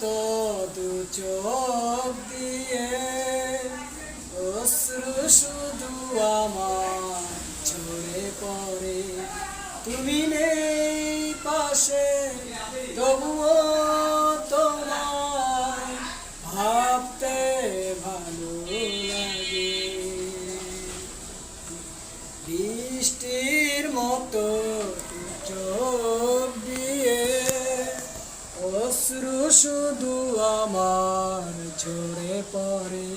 মতো দু চোখ দিয়ে অশ্রু শুধু আমার ঝরে পড়ে। তুমি নেই পাশে তবুও তোমায় ভাবতে ভালো লাগে। বৃষ্টির মতো চোখ দিয়ে অশ্রু শুধু আমার ঝরে পড়ে।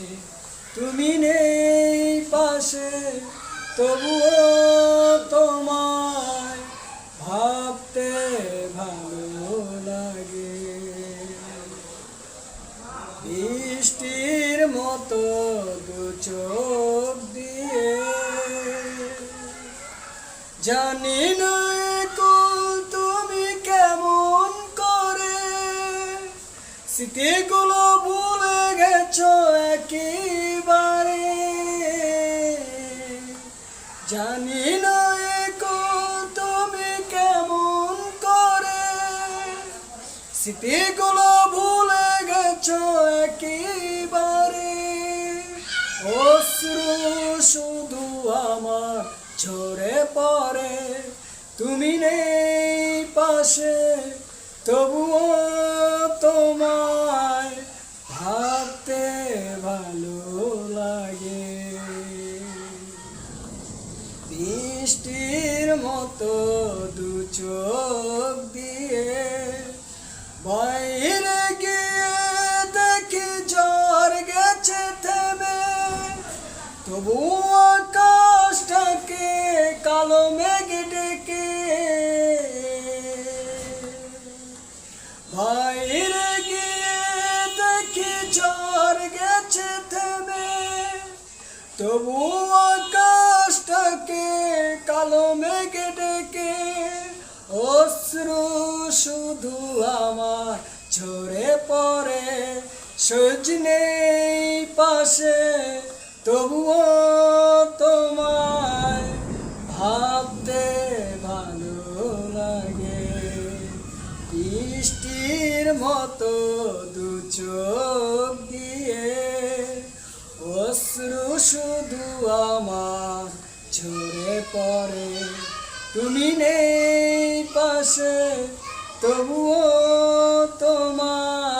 তুমি নেই পাশে তবুও তোমায় ভাবতে ভালো লাগে। বৃষ্টির মতো দু চোখ দিয়ে জানি না তুমি কেমন করে স্মৃতিগুলো ভুলে গেছো একেবারে। জানি না তুমি কেমন করে স্মৃতিগুলো ভুলে গেছো একেবারে। অশ্রু শুধু আমার ঝরে পড়ে। তুমি নেই পাশে তবুও তোমায় ভাবতে ভালো লাগে। বৃষ্টির মতো দু চোখ দিয়ে বাইরে গিয়ে দেখি ঝড় গেছে থেমে, তবু আকাশটাকে কালো মেঘ ডেকে। বাইরে গিয়ে দেখি ঝড় গেছে থেমে, তবু আকাশটাকে কালো মেঘ ডেকে। অশ্রু শুধু আমার ঝরে পড়ে। সূর্য নেই পাশে তবুও তোমায় ভাবতে ভালো লাগে। বৃষ্টির মতো দু চোখ দিয়ে অশ্রু শুধু আমার ঝরে পড়ে। তুমি নেই পাশে তবুও তোমার